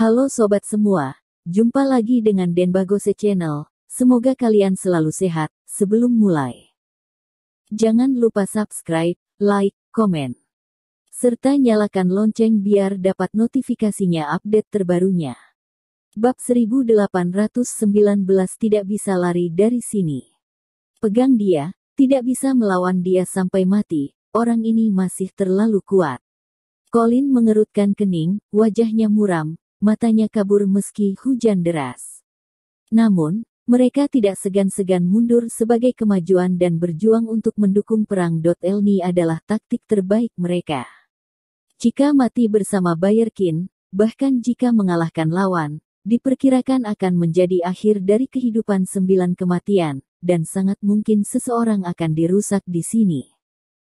Halo sobat semua, jumpa lagi dengan Denbagose Channel. Semoga kalian selalu sehat. Sebelum mulai, jangan lupa subscribe, like, komen, serta nyalakan lonceng biar dapat notifikasinya update terbarunya. Bab 1819 tidak bisa lari dari sini. Pegang dia, tidak bisa melawan dia sampai mati, orang ini masih terlalu kuat. Colin mengerutkan kening, wajahnya muram, matanya kabur meski hujan deras. Namun, mereka tidak segan-segan mundur sebagai kemajuan dan berjuang untuk mendukung perang. Elni adalah taktik terbaik mereka. Jika mati bersama Bayerkin, bahkan jika mengalahkan lawan, diperkirakan akan menjadi akhir dari kehidupan 9 kematian, dan sangat mungkin seseorang akan dirusak di sini.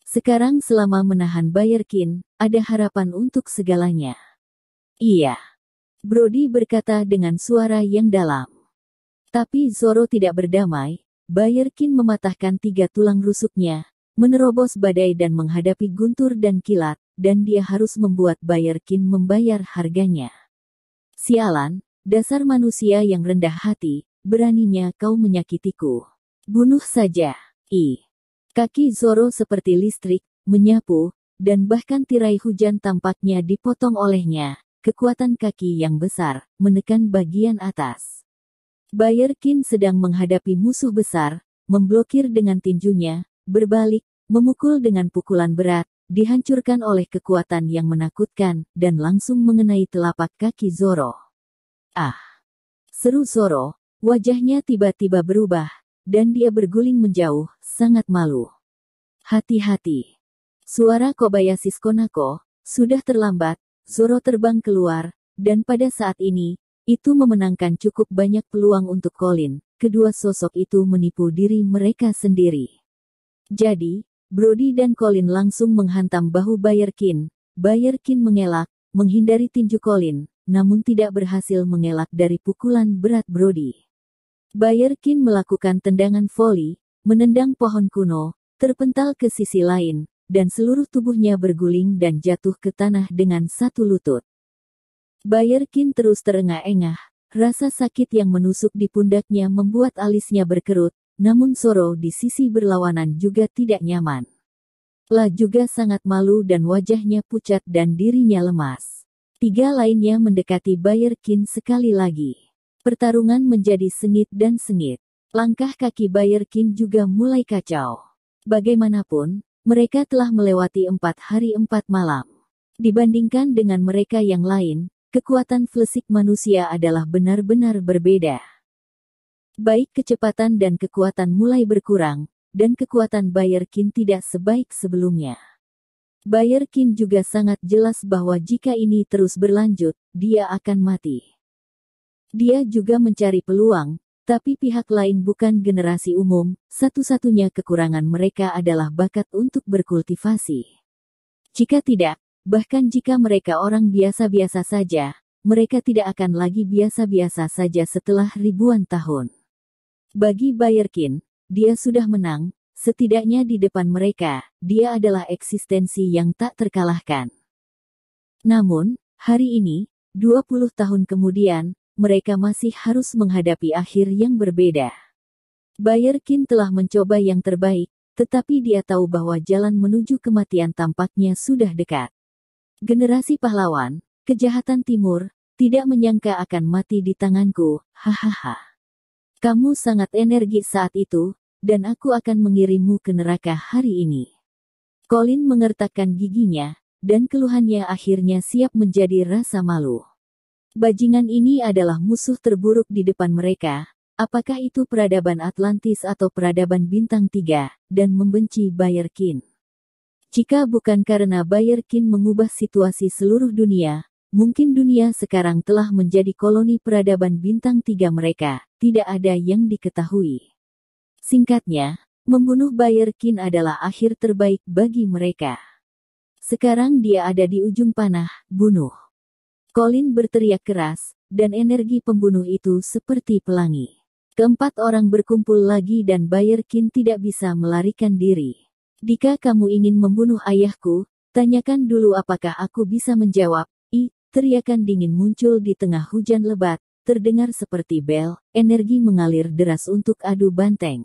Sekarang selama menahan Bayerkin, ada harapan untuk segalanya. Iya. Brody berkata dengan suara yang dalam. Tapi Zoro tidak berdamai. Bayerkin mematahkan 3 tulang rusuknya, menerobos badai dan menghadapi guntur dan kilat, dan dia harus membuat Bayerkin membayar harganya. Sialan, dasar manusia yang rendah hati, beraninya kau menyakitiku. Bunuh saja. Kaki Zoro seperti listrik, menyapu, dan bahkan tirai hujan tampaknya dipotong olehnya. Kekuatan kaki yang besar, menekan bagian atas. Bayerkin sedang menghadapi musuh besar, memblokir dengan tinjunya, berbalik, memukul dengan pukulan berat, dihancurkan oleh kekuatan yang menakutkan, dan langsung mengenai telapak kaki Zoro. Seru Zoro, wajahnya tiba-tiba berubah, dan dia berguling menjauh, sangat malu. Hati-hati. Suara Kobayashi Konako, sudah terlambat. Zoro terbang keluar, dan pada saat ini, itu memenangkan cukup banyak peluang untuk Colin. Kedua sosok itu menipu diri mereka sendiri. Jadi, Brody dan Colin langsung menghantam bahu Bayerkin. Bayerkin mengelak, menghindari tinju Colin, namun tidak berhasil mengelak dari pukulan berat Brody. Bayerkin melakukan tendangan voli, menendang pohon kuno, terpental ke sisi lain, dan seluruh tubuhnya berguling dan jatuh ke tanah dengan satu lutut. Bayerkin terus terengah-engah, rasa sakit yang menusuk di pundaknya membuat alisnya berkerut, namun Zoro di sisi berlawanan juga tidak nyaman. La juga sangat malu dan wajahnya pucat dan dirinya lemas. 3 lainnya mendekati Bayerkin sekali lagi. Pertarungan menjadi sengit dan sengit. Langkah kaki Bayerkin juga mulai kacau. Bagaimanapun, mereka telah melewati 4 hari 4 malam. Dibandingkan dengan mereka yang lain, kekuatan fisik manusia adalah benar-benar berbeda. Baik kecepatan dan kekuatan mulai berkurang, dan kekuatan Bayerkin tidak sebaik sebelumnya. Bayerkin juga sangat jelas bahwa jika ini terus berlanjut, dia akan mati. Dia juga mencari peluang, tapi pihak lain bukan generasi umum, satu-satunya kekurangan mereka adalah bakat untuk berkultivasi. Jika tidak, bahkan jika mereka orang biasa-biasa saja, mereka tidak akan lagi biasa-biasa saja setelah ribuan tahun. Bagi Bayerkin, dia sudah menang, setidaknya di depan mereka, dia adalah eksistensi yang tak terkalahkan. Namun, hari ini, 20 tahun kemudian, mereka masih harus menghadapi akhir yang berbeda. Bayerkin telah mencoba yang terbaik, tetapi dia tahu bahwa jalan menuju kematian tampaknya sudah dekat. Generasi pahlawan, kejahatan timur, tidak menyangka akan mati di tanganku, hahaha. Kamu sangat energi saat itu, dan aku akan mengirimmu ke neraka hari ini. Colin mengertakkan giginya, dan keluhannya akhirnya siap menjadi rasa malu. Bajingan ini adalah musuh terburuk di depan mereka, apakah itu peradaban Atlantis atau peradaban bintang 3, dan membenci Bayerkin. Jika bukan karena Bayerkin mengubah situasi seluruh dunia, mungkin dunia sekarang telah menjadi koloni peradaban bintang 3 mereka, tidak ada yang diketahui. Singkatnya, membunuh Bayerkin adalah akhir terbaik bagi mereka. Sekarang dia ada di ujung panah, bunuh. Colin berteriak keras, dan energi pembunuh itu seperti pelangi. Keempat orang berkumpul lagi dan Bayerkin tidak bisa melarikan diri. Jika kamu ingin membunuh ayahku, tanyakan dulu apakah aku bisa menjawab. teriakan dingin muncul di tengah hujan lebat, terdengar seperti bel, energi mengalir deras untuk adu banteng.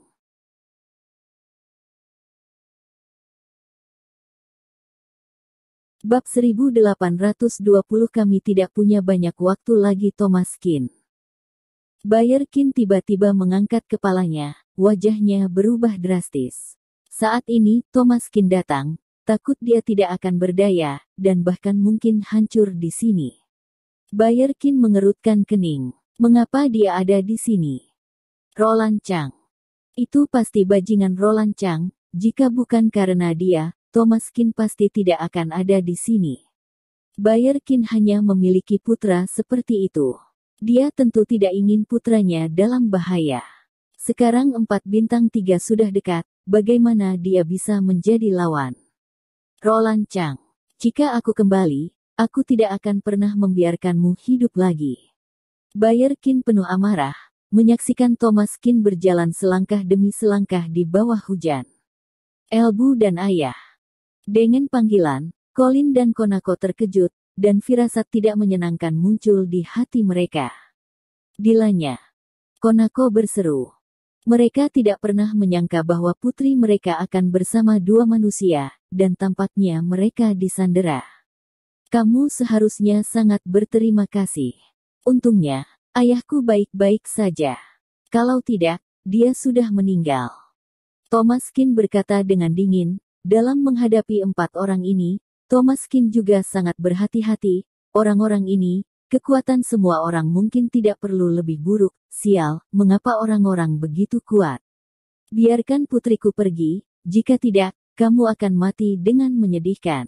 Bab 1820. Kami tidak punya banyak waktu lagi. Thomas Kin. Bayer Kin tiba-tiba mengangkat kepalanya, wajahnya berubah drastis. Saat ini Thomas Kin datang, takut dia tidak akan berdaya, dan bahkan mungkin hancur di sini. Bayer Kin mengerutkan kening. Mengapa dia ada di sini? Roland Chang. Itu pasti bajingan Roland Chang. Jika bukan karena dia, Thomas Kin pasti tidak akan ada di sini. Bayer Kin hanya memiliki putra seperti itu. Dia tentu tidak ingin putranya dalam bahaya. Sekarang 4 bintang 3 sudah dekat, bagaimana dia bisa menjadi lawan? Roland Chang, jika aku kembali, aku tidak akan pernah membiarkanmu hidup lagi. Bayer Kin penuh amarah, menyaksikan Thomas Kin berjalan selangkah demi selangkah di bawah hujan. Elbu dan ayah. Dengan panggilan, Colin dan Konako terkejut, dan firasat tidak menyenangkan muncul di hati mereka. Dilanya. Konako berseru. Mereka tidak pernah menyangka bahwa putri mereka akan bersama 2 manusia, dan tampaknya mereka disandera. Kamu seharusnya sangat berterima kasih. Untungnya, ayahku baik-baik saja. Kalau tidak, dia sudah meninggal. Thomas Kin berkata dengan dingin. Dalam menghadapi 4 orang ini, Thomas Kin juga sangat berhati-hati. Orang-orang ini, kekuatan semua orang mungkin tidak perlu lebih buruk. Sial, mengapa orang-orang begitu kuat? Biarkan putriku pergi, jika tidak, kamu akan mati dengan menyedihkan.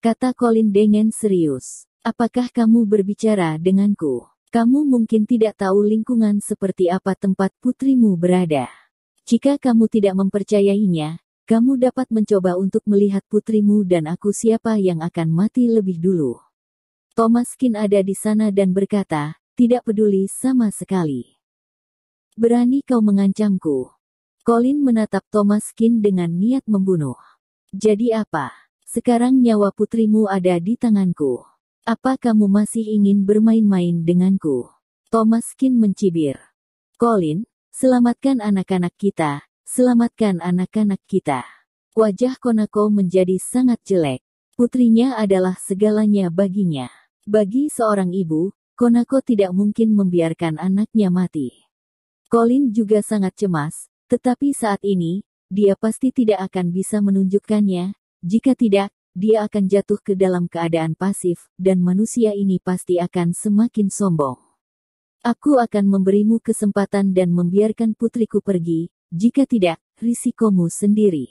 Kata Colin dengan serius. Apakah kamu berbicara denganku? Kamu mungkin tidak tahu lingkungan seperti apa tempat putrimu berada. Jika kamu tidak mempercayainya, kamu dapat mencoba untuk melihat putrimu dan aku siapa yang akan mati lebih dulu. Thomas Kin ada di sana dan berkata, tidak peduli sama sekali. Berani kau mengancamku? Colin menatap Thomas Kin dengan niat membunuh. Jadi apa? Sekarang nyawa putrimu ada di tanganku. Apa kamu masih ingin bermain-main denganku? Thomas Kin mencibir. Colin, selamatkan anak-anak kita. Selamatkan anak-anak kita. Wajah Konako menjadi sangat jelek. Putrinya adalah segalanya baginya. Bagi seorang ibu, Konako tidak mungkin membiarkan anaknya mati. Colin juga sangat cemas, tetapi saat ini, dia pasti tidak akan bisa menunjukkannya. Jika tidak, dia akan jatuh ke dalam keadaan pasif, dan manusia ini pasti akan semakin sombong. Aku akan memberimu kesempatan dan membiarkan putriku pergi. Jika tidak, risikomu sendiri.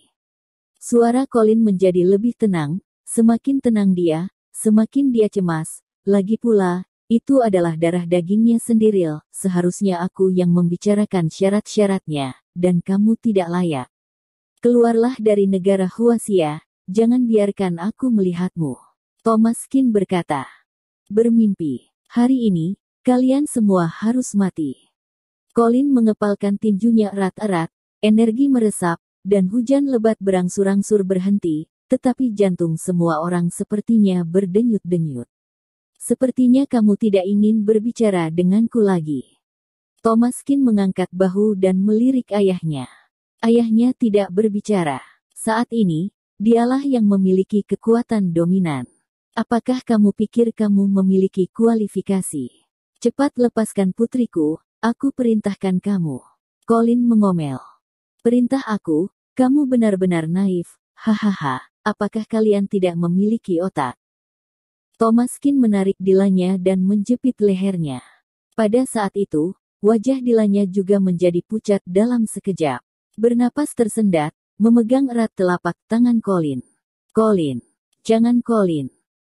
Suara Colin menjadi lebih tenang, semakin tenang dia, semakin dia cemas. Lagi pula, itu adalah darah dagingnya sendiri. Seharusnya aku yang membicarakan syarat-syaratnya, dan kamu tidak layak. Keluarlah dari negara Huaxia, jangan biarkan aku melihatmu. Thomas Kin berkata. Bermimpi, hari ini, kalian semua harus mati. Colin mengepalkan tinjunya erat-erat, energi meresap, dan hujan lebat berangsur-angsur berhenti, tetapi jantung semua orang sepertinya berdenyut-denyut. Sepertinya kamu tidak ingin berbicara denganku lagi. Thomas Kin mengangkat bahu dan melirik ayahnya. Ayahnya tidak berbicara. Saat ini, dialah yang memiliki kekuatan dominan. Apakah kamu pikir kamu memiliki kualifikasi? Cepat lepaskan putriku. Aku perintahkan kamu. Colin mengomel. Perintah aku? Kamu benar-benar naif. Hahaha, apakah kalian tidak memiliki otak? Thomas Kin menarik Dilanya dan menjepit lehernya. Pada saat itu, wajah Dilanya juga menjadi pucat dalam sekejap. Bernapas tersendat, memegang erat telapak tangan Colin. Colin, jangan Colin.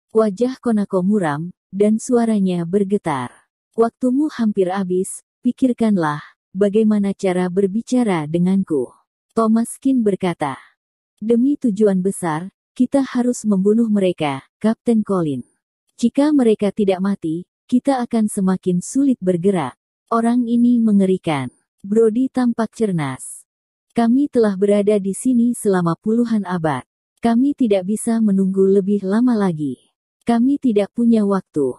Wajah Konako muram, dan suaranya bergetar. Waktumu hampir habis. Pikirkanlah, bagaimana cara berbicara denganku. Thomas Kin berkata. Demi tujuan besar, kita harus membunuh mereka, Kapten Colin. Jika mereka tidak mati, kita akan semakin sulit bergerak. Orang ini mengerikan. Brody tampak cernas. Kami telah berada di sini selama puluhan abad. Kami tidak bisa menunggu lebih lama lagi. Kami tidak punya waktu.